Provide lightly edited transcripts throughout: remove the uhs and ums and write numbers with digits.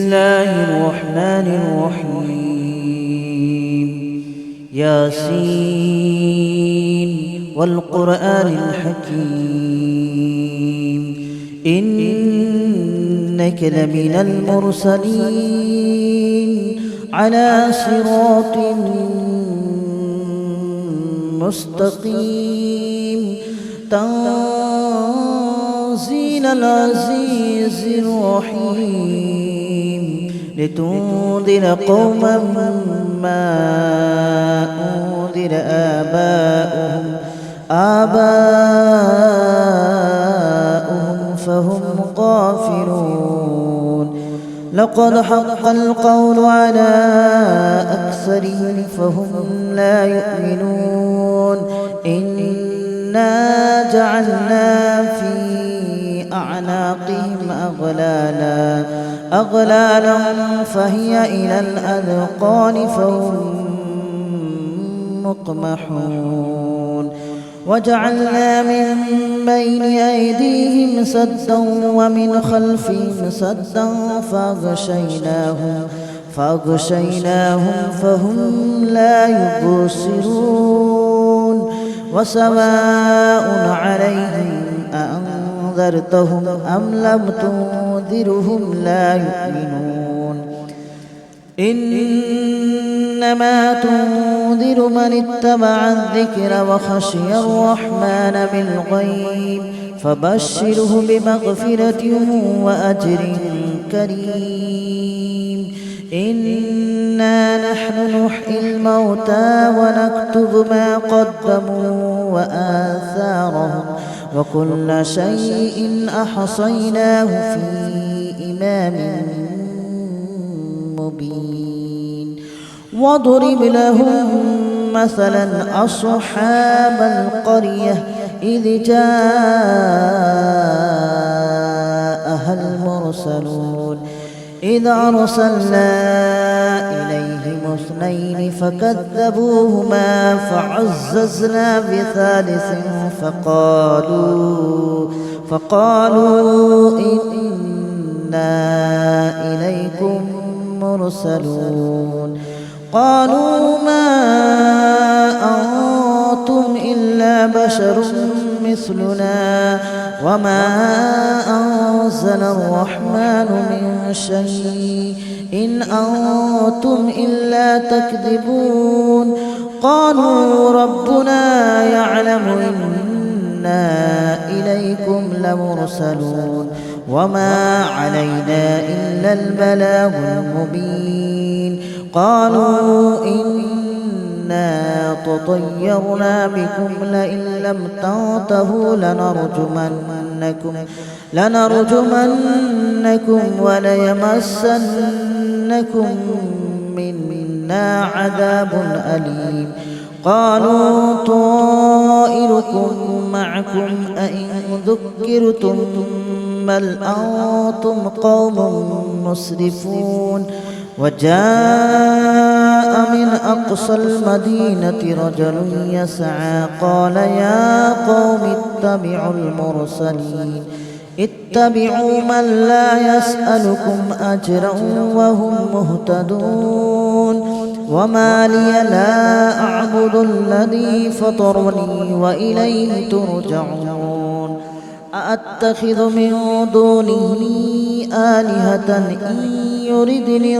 الله الرحمن الرحيم. ياسين والقرآن الحكيم إنك لمن المرسلين على صراط مستقيم تنزيل العزيز الرحيم لتنذر قوما ما أنذر آباؤهم فهم غافلون. لقد حق القول على أكثرهم فهم لا يؤمنون. إنا جعلنا في أعناقهم أغلالا فهي إلى الأذقان فهم مقمحون. وجعلنا من بين أيديهم سدا ومن خلفهم سدا فأغشيناهم فهم لا يبصرون. وسواء عليهم أأنذرتهم أم لم تنذرهم لا يؤمنون. إنما تنذر من اتبع الذكر وخشي الرحمن بالغيب فبشره بمغفرة وأجر كريم. إنا نحن نحيي الموتى ونكتب ما قدموا وآثارهم وكل شيء أحصيناه في إمام مبين. واضرب لهم مثلا أصحاب القرية إذ جاءها المرسلون إذ أرسلنا إليهم اثنين فكذبوهما فعززنا بثالث فقالوا إنا إليكم مرسلون. قالوا ما أنتم إلا بشر مثلنا وما أنزل الرحمن من شيء إن أنتم إلا تكذبون. قالوا ربنا يعلم إنا إليكم لمرسلون وما علينا إلا البلاغ المبين. قالوا إنا تطيرنا بكم لئن لم تنتهوا لنرجمنكم وليمسنكم منا عذاب أليم. قالوا طائركم معكم أئن ذكرتم بل أنتم قوم مسرفون. وجاء من أقصى المدينة رجل يسعى قال يا قوم اتبعوا من لا يسألكم أجرا وهم مهتدون. وما لي لا أعبد الذي فطرني وإليه ترجعون. أأتخذ من دونه آلهة إن يردني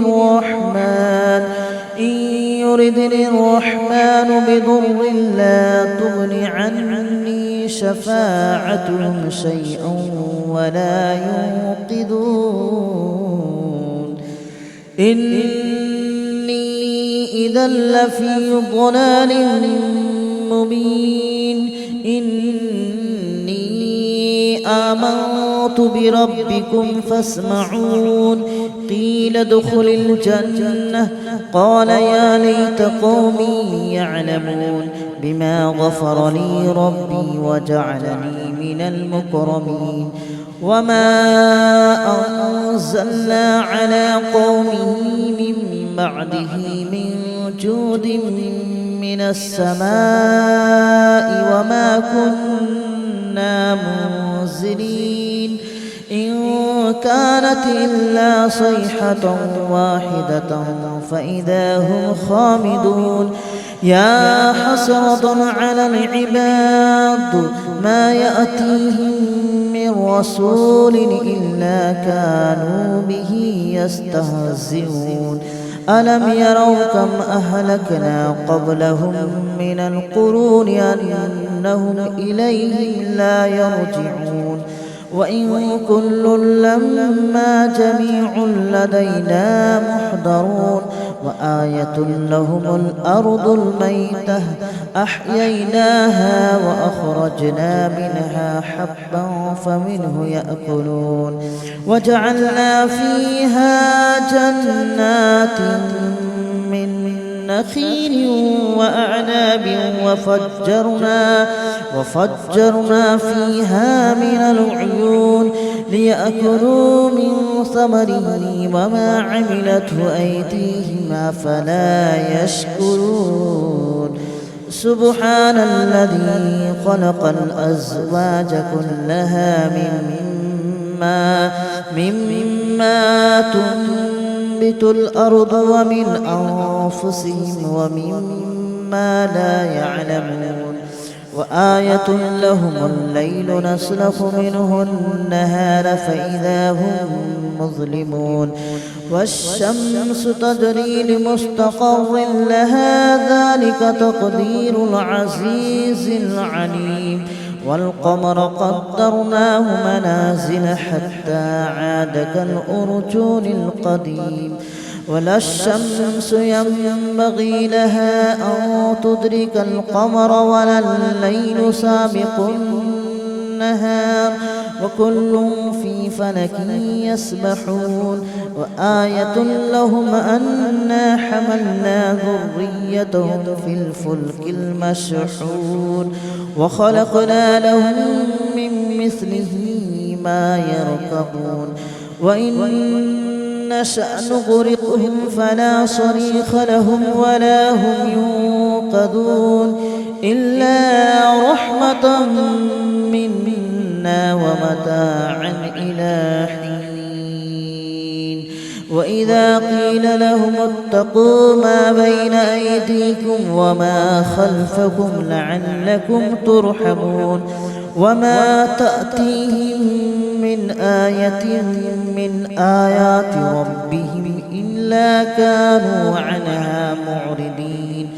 الرحمن بضر لا تغن عني شفاعتهم شيئا ولا ينقذون. إني إذا لفي ضلال مبين. إني آمنت بربكم فاسمعون. قيل ادخل الجنة قال يا ليت قومي يعلمون بما غفر لي ربي وجعلني من المكرمين. وما أنزلنا على قومه من بعده من جود من السماء وما كنا منزلين. إن كانت إلا صيحة واحدة فإذا هم خامدون يا حسرة على العباد ما يأتيهم من رسول إلا كانوا به يستهزئون ألم يروا كم أهلكنا قبلهم من القرون أنهم إليهم لا يرجعون وإن كل لما جميع لدينا محضرون وآية لهم الأرض الميتة أحييناها وأخرجنا منها حبا فمنه يأكلون وجعلنا فيها جنات من نخيل وأعناب وفجرنا فيها من العيون ليأكلوا من ثمره وما عملته أيديهم أفلا يشكرون سبحان الذي خلق الأزواج كلها مما تنبت الأرض ومن أنفسهم ومما لا يعلمون وآية لهم الليل نسلخ منه النهار فإذا هم مظلمون والشمس تجري لمستقر لها ذلك تقدير العزيز العليم والقمر قدرناه منازل حتى عاد كالأرجون القديم ولا الشمس ينبغي لها أن تدرك القمر ولا الليل سابق النهار وكل في فلك يسبحون وآية لهم أنا حملنا ذريتهم في الفلك المشحون وخلقنا لهم من مثله ما يركبون وإن نشأ نغرقهم فلا صريخ لهم ولا هم ينقذون إلا رحمة منا ومتاعا إلى حين وإذا قيل لهم اتقوا ما بين أيديكم وما خلفكم لعلكم ترحمون وما تأتيهم من آية من آيات ربهم إلا كانوا عنها معرضين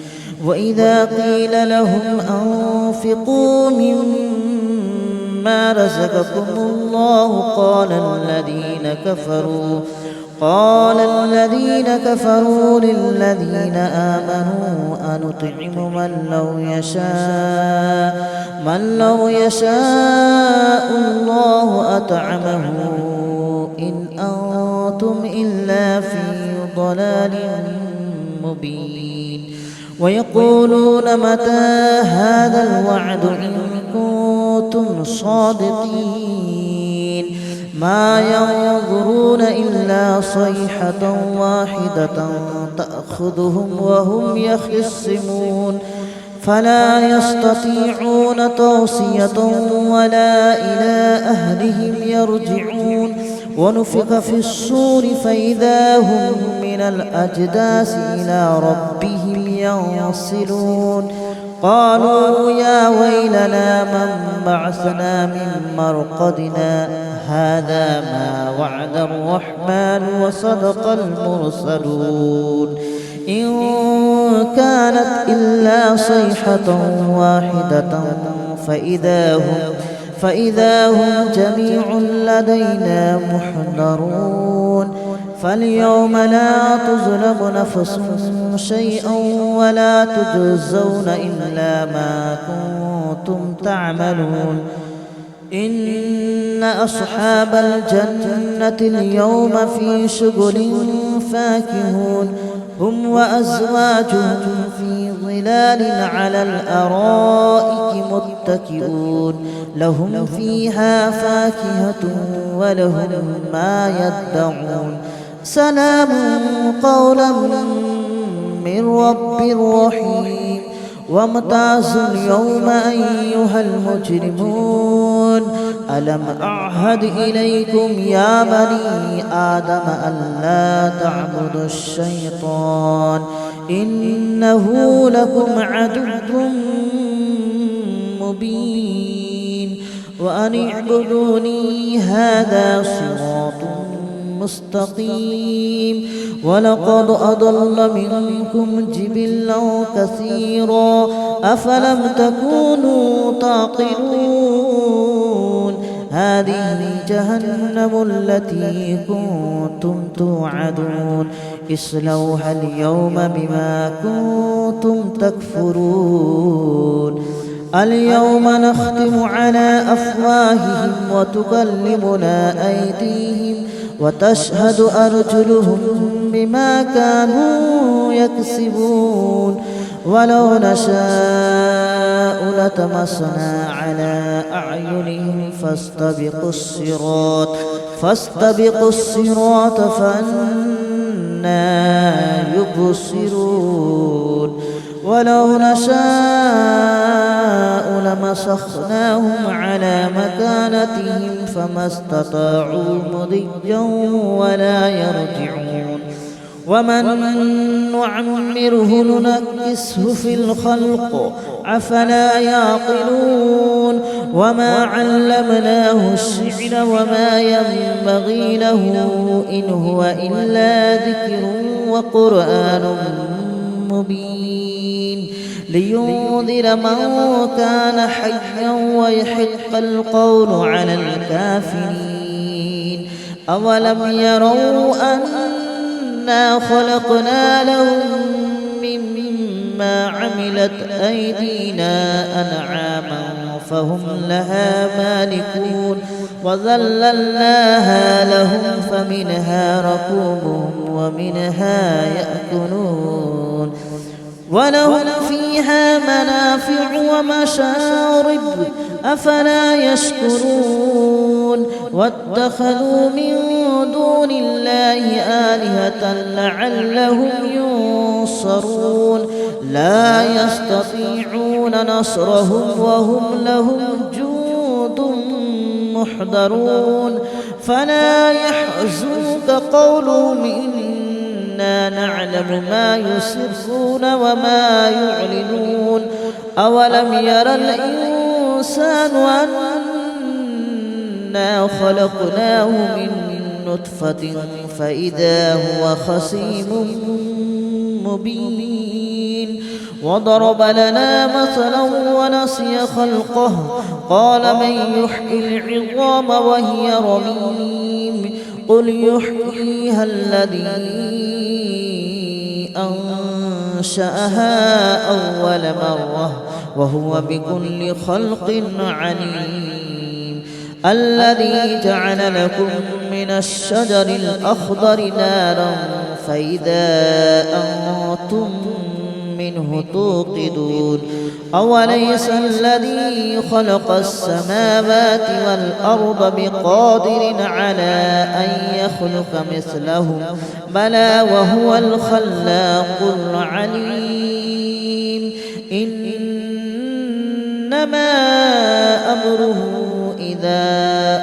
وإذا قيل لهم أنفقوا مما رزقكم الله قال الذين كفروا للذين آمنوا أنطعم من لو يشاء الله أطعمه إن أنتم إلا في ضلال مبين ويقولون متى هذا الوعد إن كنتم صادقين ما ينظرون إلا صيحة واحدة تأخذهم وهم يخصمون فلا يستطيعون توصية ولا إلى أهلهم يرجعون ونفخ في الصور فإذا هم من الأجداث إلى ربهم ينسلون قالوا يا ويلنا من بعثنا من مرقدنا هذا ما وعد الرحمن وصدق المرسلون إن كانت إلا صيحة واحدة فإذا هم جميع لدينا محضرون فاليوم لا تظلم نفس شيئا ولا تجزون إلا ما كنتم تعملون إن أصحاب الجنة اليوم في شغل فاكهون هم وأزواجهم في ظلال على الأرائك متكئون لهم فيها فاكهة ولهم ما يدعون سلام قولا من رب رحيم وامتازوا اليوم أيها المجرمون ألم أعهد إليكم يا بني آدم ألا تعبدوا الشيطان إنه لكم عدو مبين وأن اعبدوني هذا صراط مستقيم ولقد أضل منكم جبلا كثيرا أفلم تكونوا تعقلون هذه جهنم التي كنتم توعدون اصلوها اليوم بما كنتم تكفرون اليوم نختم على أفواههم وتكلمنا أيديهم وتشهد أرجلهم بما كانوا يكسبون ولو نشاء لطمسنا على أعينهم فاستبقوا الصراط فأنى يبصرون ولو نشاء لمسخناهم على مكانتهم فما استطاعوا مضيا ولا يرجعون ومن نعمره ننكسه في الخلق أفلا يعقلون وما علمناه الشعر وما ينبغي له إن هو إلا ذكر وقرآن مبين لينذر من كان حيا ويحق القول على الكافرين أولم يروا أنا خلقنا لهم مما عملت أيدينا أنعاما فهم لها مالكون وذللناها لهم فمنها ركوبهم ومنها يأكلون ولهم فيها منافع ومشارب أفلا يشكرون واتخذوا من دون الله آلهة لعلهم ينصرون لا يستطيعون نصرهم وهم لهم جند محضرون فلا يحزنك قولهم إنا نعلم ما يسرون وما يعلنون أولم ير الإنسان أنا خلقناه من نطفة فإذا هو خصيم مبين وضرب لنا مثلا ونسي خلقه قال من يحيي العظام وهي رميم قل يحييها الذي أنشأها أول مرة وهو بكل خلق عليم الذي جعل لكم من الشجر الأخضر نارا فإذا أنتم منه توقدون أوليس الذي خلق السماوات والأرض بقادر على أن يخلق مثلهم بلى وهو الخلاق العليم إنما أمره إذا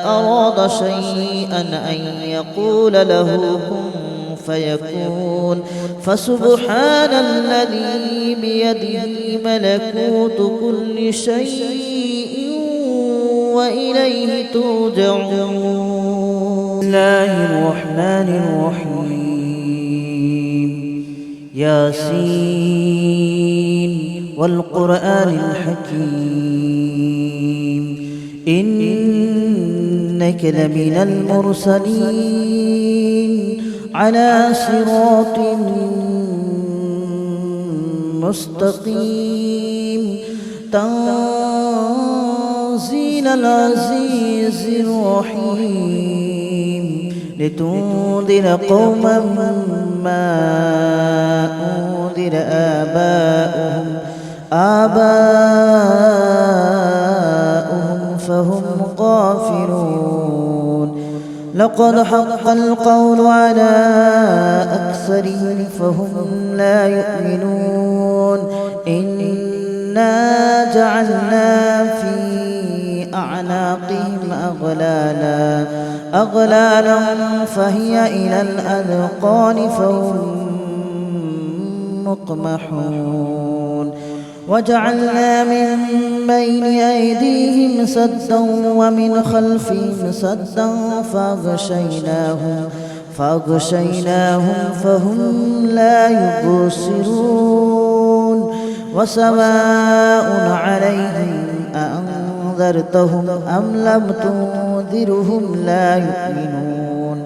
أراد شيئا أن يقول له كن فيكون فسبحان الذي بيده ملكوت كل شيء وإليه ترجعون. بسم الله الرحمن الرحيم ياسين والقرآن الحكيم إنك لمن المرسلين على صراط مستقيم تنزيل العزيز الرحيم لتنذر قوما ما أنذر آباؤهم فهم غافلون لقد حق القول على أكثرهم فهم لا يؤمنون إنا جعلنا في أعناقهم أغلالا فهي إلى الأذقان فهم مقمحون وجعلنا من بين أيديهم سدا ومن خلفهم سدا فأغشيناهم فهم لا يبصرون وسواء عليهم أأنذرتهم أم لم تنذرهم لا يؤمنون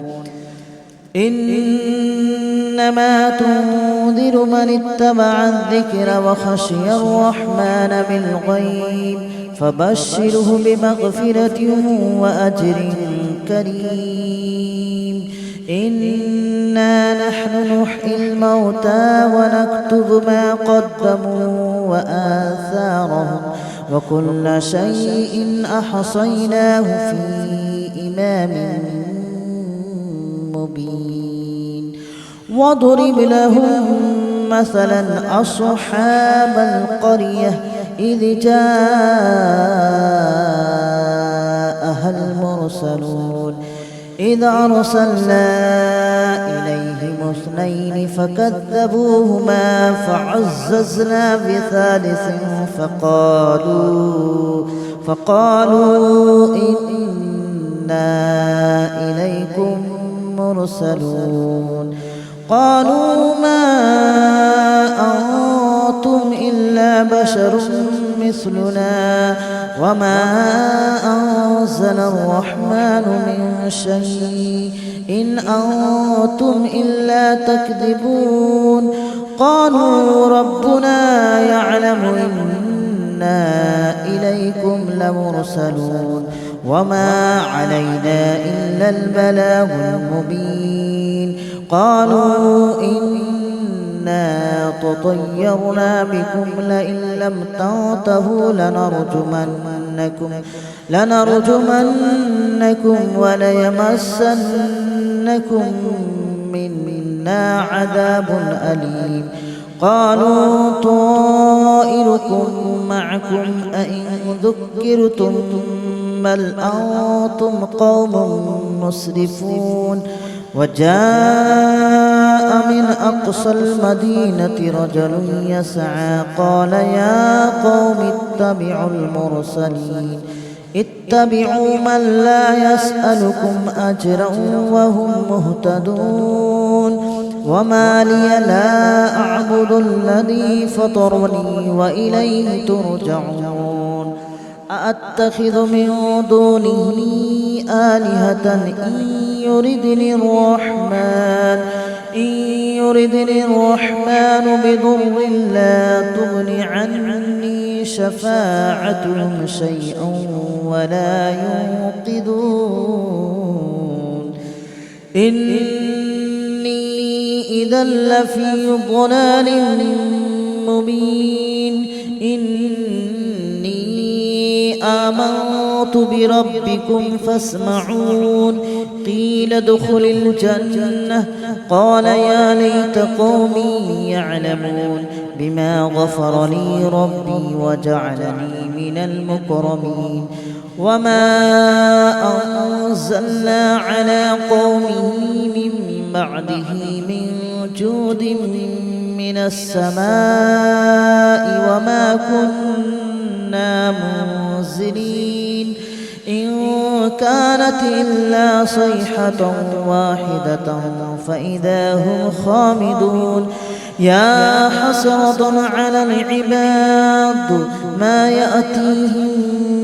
إنما تنذر من اتبع الذكر وخشي الرحمن بالغيب فبشره بمغفرة وأجر كريم إنا نحن نحيي الموتى ونكتب ما قدموا وآثارهم وكل شيء أحصيناه في إمام مبين واضرب لهم مثلا أصحاب القرية إذ جاءها المرسلون إذ أرسلنا إليهم اثنين فكذبوهما فعززنا بثالث فقالوا إنا إليكم مرسلون قالوا ما أنتم إلا بشر مثلنا وما أنزل الرحمن من شيء إن أنتم إلا تكذبون قالوا ربنا يعلم إنا إليكم لمرسلون وما علينا إلا البلاغ المبين قالوا إنا تطيرنا بكم لئن لم تنتهوا لنرجمنكم وليمسنكم منا عذاب أليم قالوا طائركم معكم أئن ذكرتم بل أنتم قوم مسرفون وجاء من أقصى المدينة رجل يسعى قال يا قوم اتبعوا من لا يسألكم أجرا وهم مهتدون وما لي لا أعبد الذي فطرني وإليه ترجعون أأتخذ من دونه آلهة إن يردني الرحمن بضر لا تغن عني شفاعتهم شيئا ولا ينقذون إني إذا لفي ضلال مبين آمنت بربكم فاسمعون قيل ادخل الجنة قال يا ليت قومي يعلمون بما غفر لي ربي وجعلني من المكرمين وما أنزلنا على قومه من بعده من جود من السماء وما كنا منزلين إن كانت إلا صيحة واحدة فإذا هم خامدون يا حسرة على العباد ما يأتيهم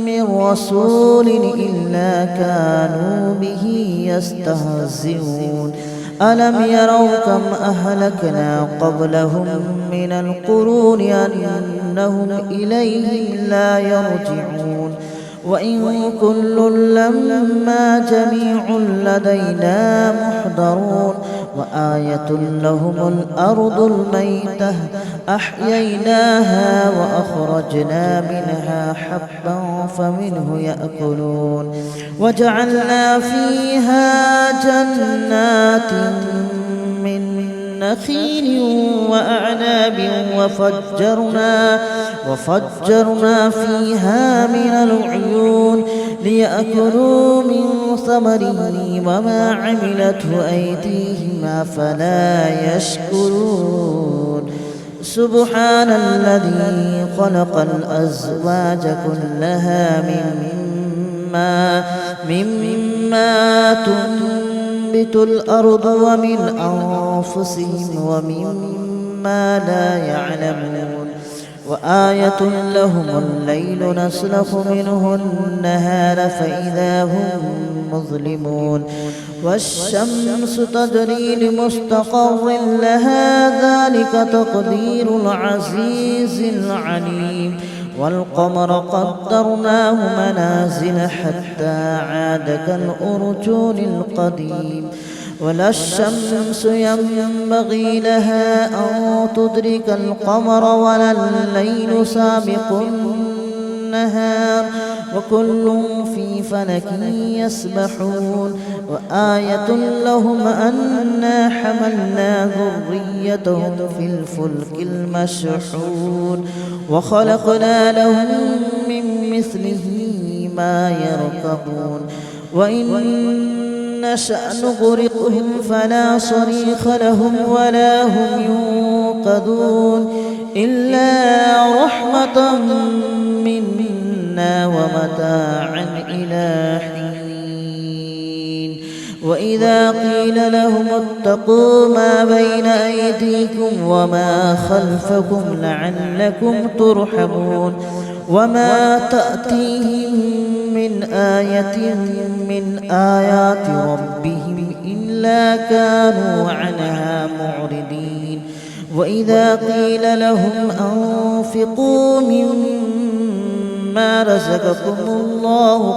من رسول إلا كانوا به يستهزئون ألم يروا كم أهلكنا قبلهم من القرون أنهم إليهم لا يرجعون وإن كل لما جميع لدينا محضرون وآية لهم الأرض الميتة أحييناها وأخرجنا منها حبا فمنه يأكلون وجعلنا فيها جنات من نخيل وأعناب وفجرنا فيها من العيون ليأكلوا من ثمره وما عملته أيديهم أفلا يشكرون سبحان الذي خلق الأزواج كلها مما تنبت الأرض ومن أنفسهم ومما لا يعلمون وآية لهم الليل نسلخ منه النهار فإذا هم مظلمون والشمس تجري لمستقر لها ذلك تقدير العزيز العليم والقمر قدرناه منازل حتى عاد كالأرجون القديم ولا الشمس ينبغي لها أن تدرك القمر ولا الليل سابق النهار وكل في فلك يسبحون وآية لهم أنا حملنا ذريتهم في الفلك المشحون وخلقنا لهم من مثله ما يركبون وإن نشأ نغرقهم فلا صريخ لهم ولا هم ينقذون إلا رحمة منا ومتاعا إلى حين وإذا قيل لهم اتقوا ما بين أيديكم وما خلفكم لعلكم ترحمون وما تأتيهم من آية من آيات ربهم إلا كانوا عنها معرضين وإذا قيل لهم أنفقوا مما رزقكم الله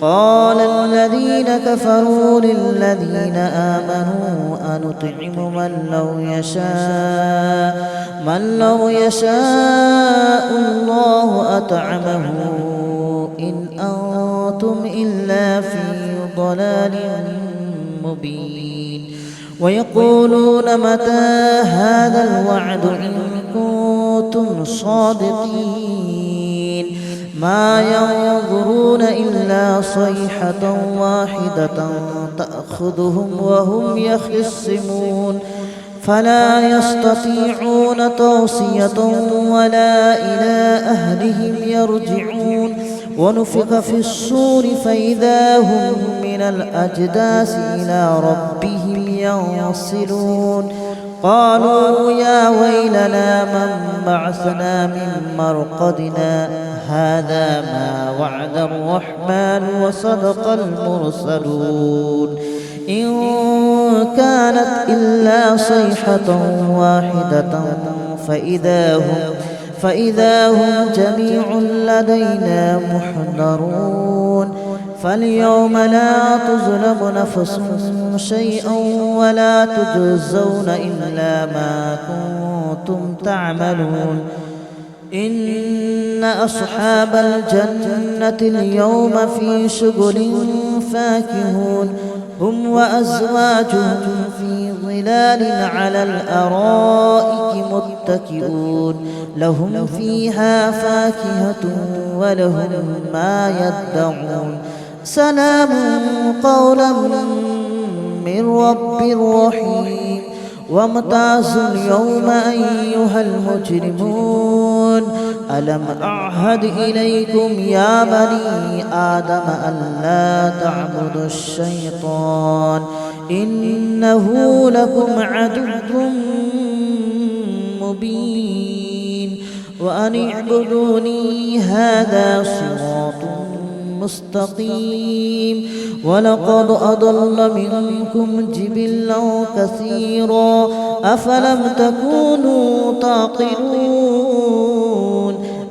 قال الذين كفروا للذين آمنوا أنطعم من لو يشاء الله أطعمه إن أنتم إلا في ضلال مبين ويقولون متى هذا الوعد إن كنتم صادقين ما ينظرون إلا صيحة واحدة تأخذهم وهم يخصمون فلا يستطيعون توصية ولا إلى أهلهم يرجعون ونفخ في الصور فإذا هم من الأجداث إلى ربهم ينصلون قالوا يا ويلنا من بعثنا من مرقدنا هذا ما وعد الرحمن وصدق المرسلون إن كانت إلا صيحة واحدة فإذا هم جميع لدينا محضرون فاليوم لا تظلم نفس شيئا ولا تجزون إلا ما كنتم تعملون إن أصحاب الجنة اليوم في شغل فاكهون هم وأزواجهم في ظلال على الأرائك متكئون لهم فيها فاكهة ولهم ما يدعون سلام قولا من رب رحيم وامتازوا اليوم أيها المجرمون ألم أعهد إليكم يا بني آدم ألا تعبدوا الشيطان إنه لكم عدو مبين وأن اعبدوني هذا صراط مستقيم ولقد أضل منكم جبلا كثيرا أفلم تكونوا تعقلون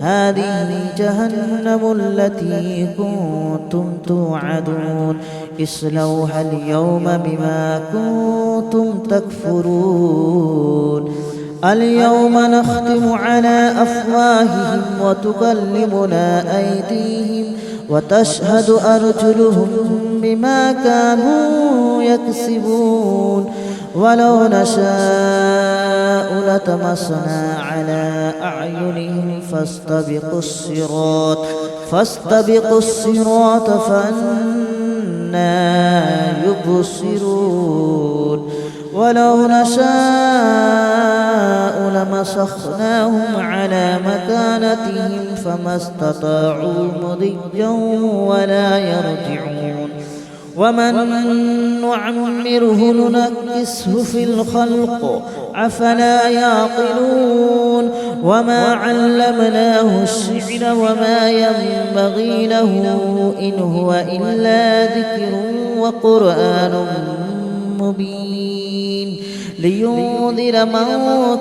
هذه جهنم التي كنتم توعدون اصلوها اليوم بما كنتم تكفرون اليوم نختم على أفواههم وتكلمنا أيديهم وتشهد أرجلهم بما كانوا يكسبون ولو نشاء لطمسنا على أعينهم فاستبقوا الصراط فأنى يبصرون ولو نشاء لمسخناهم على مكانتهم فما استطاعوا مضيا ولا يرجعون ومن نعمره ننكسه في الخلق أفلا يعقلون وما علمناه الشعر وما ينبغي له إن هو إلا ذكر وقرآن مبين لينذر من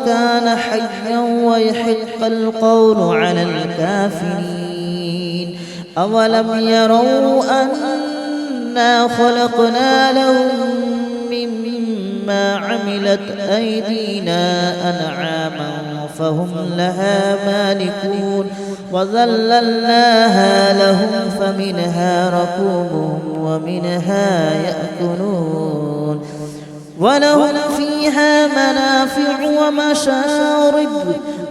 كان حيا ويحق القول على الكافرين أولم يروا أنا خلقنا لهم مما عملت أيدينا أنعاما فهم لها مالكون وذللناها لهم فمنها ركوبهم ومنها يأكلون ولهم فيها منافع ومشارب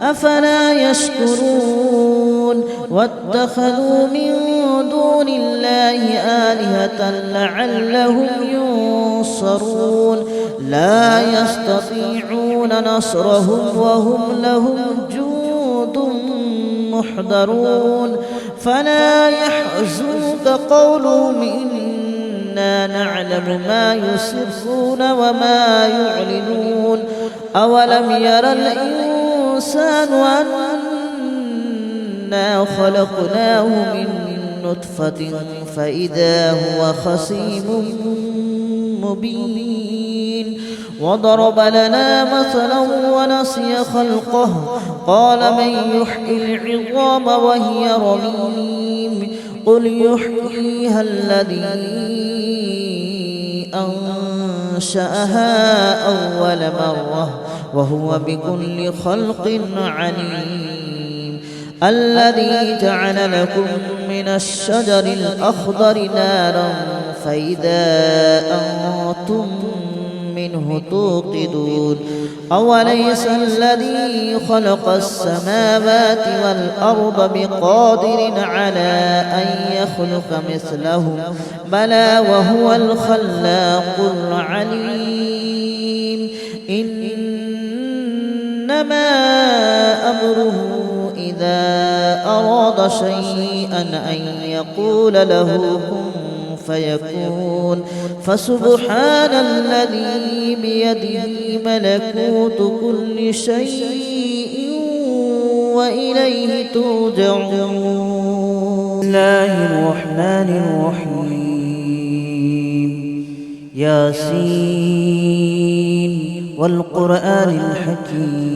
أفلا يشكرون واتخذوا من دون الله آلهة لعلهم ينصرون لا يستطيعون نصرهم وهم لهم جند محضرون فلا يحزنك قولهم إنا نعلم ما يسرون وما يعلنون أولم ير الإنسان أنا خلقناه من نطفة فإذا هو خصيم مبين وضرب لنا مثلا ونسي خلقه قال من يحيي العظام وهي رميم قل يحييها الذي أنشأها أول مرة وهو بكل خلق عليم الذي جعل لكم من الشجر الأخضر نارا فإذا أنتم منه توقدون أوليس الذي خلق السماوات والأرض بقادر على أن يخلق مثلهم بلى وهو الخلاق العليم إنما أمره إذا أراد شيئا أن يقول له كن فيكون فسبحان الذي بيده ملكوت كل شيء وإليه ترجعون. بسم الله الرحمن الرحيم ياسين والقرآن الحكيم.